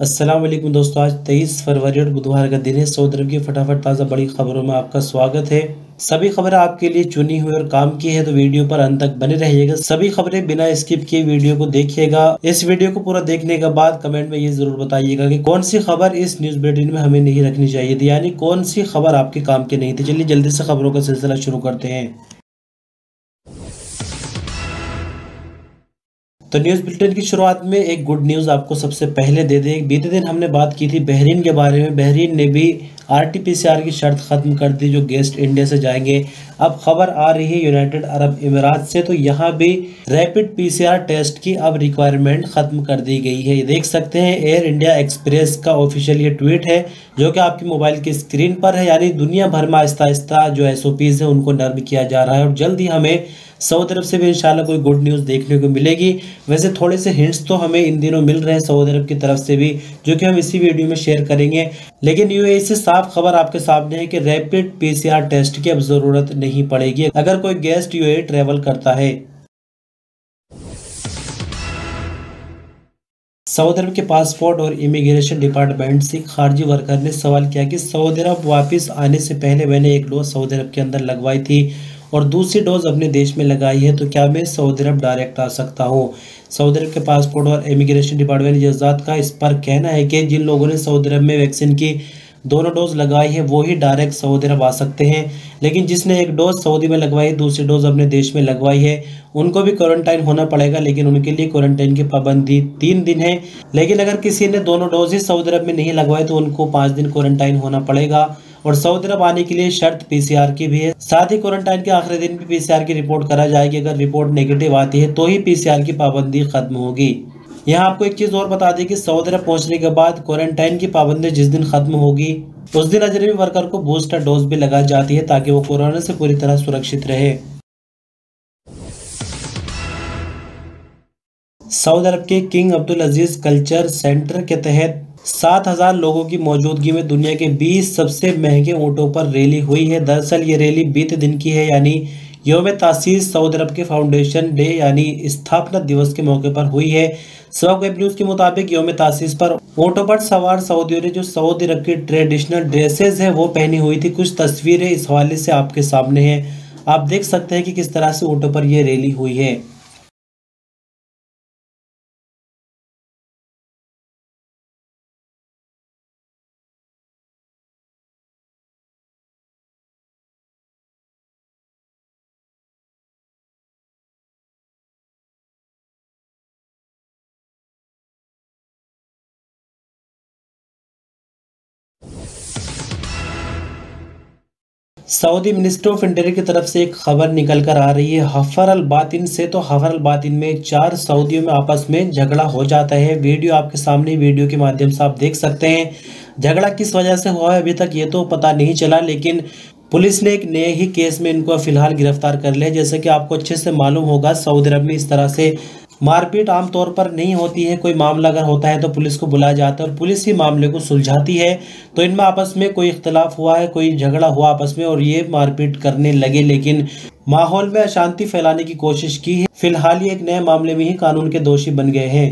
अस्सलाम वालेकुम दोस्तों, आज 23 फरवरी और बुधवार का दिन है। सऊदी अरब की फटाफट ताज़ा बड़ी खबरों में आपका स्वागत है। सभी खबरें आपके लिए चुनी हुई और काम की है, तो वीडियो पर अंत तक बने रहिएगा। सभी खबरें बिना स्किप किए वीडियो को देखिएगा। इस वीडियो को पूरा देखने के बाद कमेंट में ये जरूर बताइएगा कि कौन सी खबर इस न्यूज बुलेटिन में हमें नहीं रखनी चाहिए थी, यानी कौन सी खबर आपके काम की नहीं थी। चलिए जल्दी से खबरों का सिलसिला शुरू करते हैं। तो न्यूज़ बुलेटिन की शुरुआत में एक गुड न्यूज़ आपको सबसे पहले दे दें। बीते दिन हमने बात की थी बहरीन के बारे में। बहरीन ने भी आरटीपीसीआर की शर्त खत्म कर दी, जो गेस्ट इंडिया से जाएंगे। अब खबर आ रही है यूनाइटेड अरब अमीरात से, तो यहाँ भी रैपिड पीसीआर टेस्ट की अब रिक्वायरमेंट खत्म कर दी गई है। ये देख सकते हैं, एयर इंडिया एक्सप्रेस का ऑफिशियल ये ट्वीट है, जो कि आपकी मोबाइल की स्क्रीन पर है। यानी दुनिया भर में आहिस्ता आहिस्ता जो एसओपीज है उनको नर्म किया जा रहा है, और जल्द ही हमें सऊदी अरब से भी इंशाल्लाह कोई गुड न्यूज़ देखने को मिलेगी। वैसे थोड़े से हिंट्स तो हमें इन दिनों मिल रहे हैं सऊदी अरब की तरफ से भी, जो कि हम इसी वीडियो में शेयर करेंगे। लेकिन यूएई से साफ खबर आपके सामने है कि रैपिड पीसीआर टेस्ट की अब जरूरत नहीं पड़ेगी अगर कोई गेस्ट यूएई ट्रेवल करता है। सऊदी अरब के पासपोर्ट और इमिग्रेशन डिपार्टमेंट से खारजी वर्कर ने सवाल किया कि सऊदी अरब वापस आने से पहले मैंने एक डोज सऊदी अरब के अंदर लगवाई थी और दूसरी डोज अपने देश में लगाई है, तो क्या मैं सऊदी अरब डायरेक्ट आ सकता हूँ। सऊदी अरब के पासपोर्ट और इमिग्रेशन डिपार्टमेंट जज़ात का इस पर कहना है कि जिन लोगों ने सऊदी अरब में वैक्सीन की दोनों डोज लगाई है वो ही डायरेक्ट सऊदी अरब आ सकते हैं। लेकिन जिसने एक डोज सऊदी में लगवाई, दूसरी डोज अपने देश में लगवाई है, उनको भी क्वारंटाइन होना पड़ेगा। लेकिन उनके लिए क्वारंटाइन की पाबंदी 3 दिन है। लेकिन अगर किसी ने दोनों डोज ही सऊदी अरब में नहीं लगवाए तो उनको 5 दिन क्वारंटाइन होना पड़ेगा। और सऊदी अरब आने के लिए शर्त पीसीआर की भी है। साथ ही क्वारंटाइन के आखिरी दिन भी पीसीआर की रिपोर्ट करा जाएगी। अगर रिपोर्ट नेगेटिव आती है तो ही पीसीआर की पाबंदी खत्म होगी। यहाँ आपको एक चीज और बता दें कि सऊदी अरब पहुंचने के बाद क्वारंटाइन की पाबंदी जिस दिन खत्म होगी उस दिन अजनबी वर्कर को बूस्टर डोज भी लगाई जाती है, ताकि वो कोरोना से पूरी तरह सुरक्षित रहे। सऊदी अरब के किंग अब्दुल अजीज कल्चर सेंटर के तहत 7,000 लोगों की मौजूदगी में दुनिया के 20 सबसे महंगे ऊंटों पर रैली हुई है। दरअसल ये रैली बीते दिन की है, यानी यौम तासीस सऊदी अरब के फाउंडेशन डे यानी स्थापना दिवस के मौके पर हुई है। सबक वेब न्यूज के मुताबिक यौम तासीस पर ऊंटों पर सवार सऊदियों ने जो सऊदी अरब की ट्रेडिशनल ड्रेसेस है वो पहनी हुई थी। कुछ तस्वीरें इस हवाले से आपके सामने हैं, आप देख सकते हैं कि किस तरह से ऊंटों पर यह रैली हुई है। सऊदी मिनिस्ट्री ऑफ इंटीरियर की तरफ से एक खबर निकल कर आ रही है हफर अल बातिन से। तो हफर अल बातिन में 4 सऊदियों में आपस में झगड़ा हो जाता है। वीडियो आपके सामने, वीडियो के माध्यम से आप देख सकते हैं। झगड़ा किस वजह से हुआ है अभी तक ये तो पता नहीं चला, लेकिन पुलिस ने एक नए ही केस में इनको फिलहाल गिरफ्तार कर लिया। जैसे कि आपको अच्छे से मालूम होगा, सऊदी अरब में इस तरह से मारपीट आमतौर पर नहीं होती है। कोई मामला अगर होता है तो पुलिस को बुलाया जाता है और पुलिस ही मामले को सुलझाती है। तो इनमें आपस में कोई इख्तलाफ हुआ है, कोई झगड़ा हुआ आपस में और ये मारपीट करने लगे, लेकिन माहौल में अशांति फैलाने की कोशिश की है। फिलहाल ये एक नए मामले में ही कानून के दोषी बन गए हैं।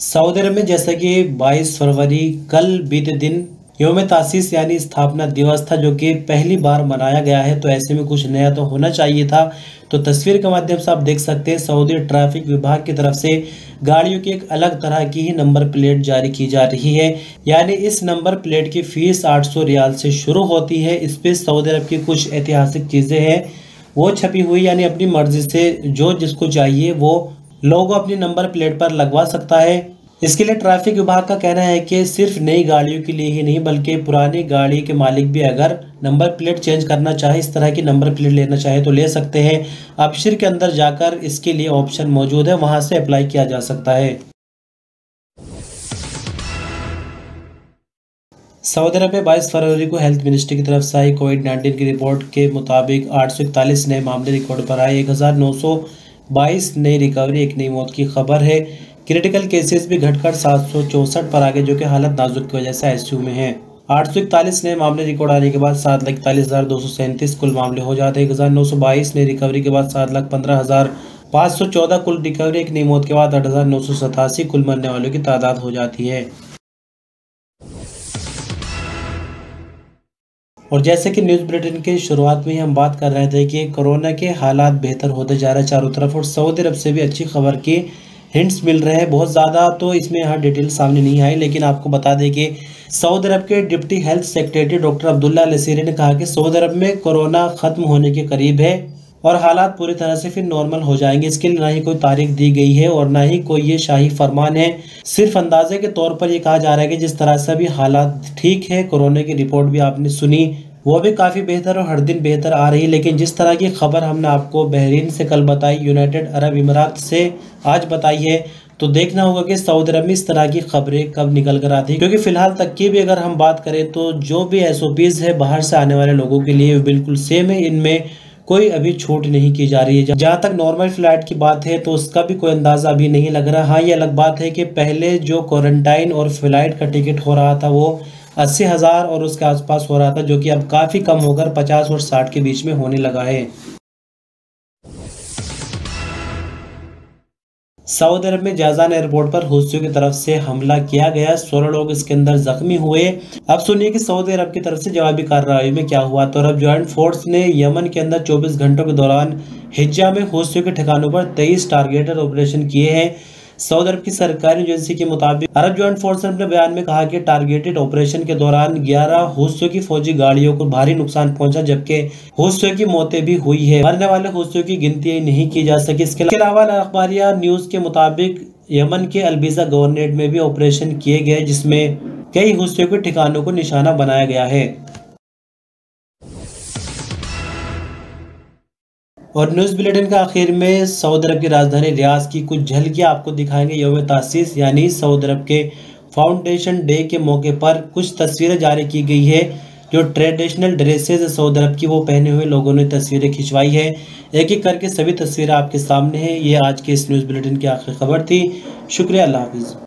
सऊदी अरब में जैसा कि 22 फरवरी कल बीते दिन यौम तासीस यानी स्थापना दिवस था, जो कि पहली बार मनाया गया है, तो ऐसे में कुछ नया तो होना चाहिए था। तो तस्वीर के माध्यम से आप देख सकते हैं, सऊदी ट्रैफिक विभाग की तरफ से गाड़ियों की एक अलग तरह की ही नंबर प्लेट जारी की जा रही है। यानी इस नंबर प्लेट की फीस 800 रियाल से शुरू होती है। इस पे सऊदी अरब की कुछ ऐतिहासिक चीज़ें हैं वो छपी हुई, यानी अपनी मर्जी से जो जिसको चाहिए वो लोगो अपनी नंबर प्लेट पर लगवा सकता है। इसके लिए ट्रैफिक विभाग का कहना है कि सिर्फ नई गाड़ियों के लिए ही नहीं, बल्कि पुरानी गाड़ी के मालिक भी अगर नंबर प्लेट चेंज करना चाहे, इस तरह की नंबर प्लेट लेना चाहे तो ले सकते हैं। अबशिर के अंदर जाकर इसके लिए ऑप्शन मौजूद है, वहां से अप्लाई किया जा सकता है। सऊदी अरब में 22 फरवरी को हेल्थ मिनिस्ट्री की तरफ से आई कोविड-19 की रिपोर्ट के मुताबिक 841 नए मामले रिकॉर्ड पर आए। 1922 नई रिकवरी, एक नई मौत की खबर है। क्रिटिकल केसेस भी घटकर 764 पर आ गए, जो कि हालत नाजुक की वजह से आईसीयू में हैं। 841 नए मामले रिकॉर्ड आने के बाद 7,41,237 कुल मामले हो जाते हैं। 1922 नई रिकवरी के बाद 7,15,514 कुल रिकवरी, एक नई मौत के बाद 8,987 कुल मरने वालों की तादाद हो जाती है। और जैसे कि न्यूज़ बुलेटिन के शुरुआत में ही हम बात कर रहे थे कि कोरोना के हालात बेहतर होते जा रहे हैं चारों तरफ, और सऊदी अरब से भी अच्छी खबर की हिंट्स मिल रहे हैं। बहुत ज़्यादा तो इसमें यहाँ डिटेल सामने नहीं आई, लेकिन आपको बता दें कि सऊदी अरब के deputy health secretary doctor Abdullah Al Asiri ने कहा कि सऊदी अरब में कोरोना खत्म होने के करीब है और हालात पूरी तरह से फिर नॉर्मल हो जाएंगे। इसके लिए ना ही कोई तारीख दी गई है और ना ही कोई ये शाही फरमान है। सिर्फ अंदाजे के तौर पर ये कहा जा रहा है कि जिस तरह से अभी हालात ठीक है, कोरोना की रिपोर्ट भी आपने सुनी, वो भी काफ़ी बेहतर और हर दिन बेहतर आ रही है। लेकिन जिस तरह की खबर हमने आपको बहरीन से कल बताई, यूनाइटेड अरब इमारात से आज बताई है, तो देखना होगा कि सऊदी अरब में इस तरह की खबरें कब निकल कर आती है। क्योंकि फिलहाल तक की भी अगर हम बात करें तो जो भी SOPs है बाहर से आने वाले लोगों के लिए बिल्कुल सेम है, इनमें कोई अभी छूट नहीं की जा रही है। जहाँ तक नॉर्मल फ्लाइट की बात है तो उसका भी कोई अंदाजा अभी नहीं लग रहा। हाँ, ये अलग बात है कि पहले जो क्वारंटाइन और फ्लाइट का टिकट हो रहा था वो 80,000 और उसके आसपास हो रहा था, जो कि अब काफ़ी कम होकर 50 और 60 के बीच में होने लगा है। सऊदी अरब में जाज़ान एयरपोर्ट पर हूथियों की तरफ से हमला किया गया, 16 लोग इसके अंदर जख्मी हुए। अब सुनिए कि सऊदी अरब की तरफ से जवाबी कार्रवाई में क्या हुआ। तो अरब जॉइंट फोर्स ने यमन के अंदर 24 घंटों के दौरान हिज्जा में हूथियों के ठिकानों पर 23 टारगेटेड ऑपरेशन किए हैं। सऊदी अरब की सरकारी एजेंसी के मुताबिक अरब जॉइंट फोर्स ने अपने बयान में कहा कि टारगेटेड ऑपरेशन के दौरान 11 हूथियों की फौजी गाड़ियों को भारी नुकसान पहुंचा, जबकि हूथियों की मौतें भी हुई है। मरने वाले हूथियों की गिनती नहीं की जा सकी। इसके अलावा अखबारिया न्यूज के मुताबिक यमन के अलबीजा गवर्नरेट में भी ऑपरेशन किए गए, जिसमें कई हूथियों के ठिकानों को निशाना बनाया गया है। और न्यूज़ बुलेटिन का आखिर में सऊदी अरब की राजधानी रियाद की कुछ झलकियाँ आपको दिखाएंगे। यौम तासीस यानी सऊदी अरब के फाउंडेशन डे के मौके पर कुछ तस्वीरें जारी की गई है। जो ट्रेडिशनल ड्रेसेस है सऊदी अरब की, वो पहने हुए लोगों ने तस्वीरें खिंचवाई है। एक एक करके सभी तस्वीरें आपके सामने हैं। ये आज के इस न्यूज़ बुलेटिन की आखिरी खबर थी। शुक्रिया, अल्लाह हाफिज़।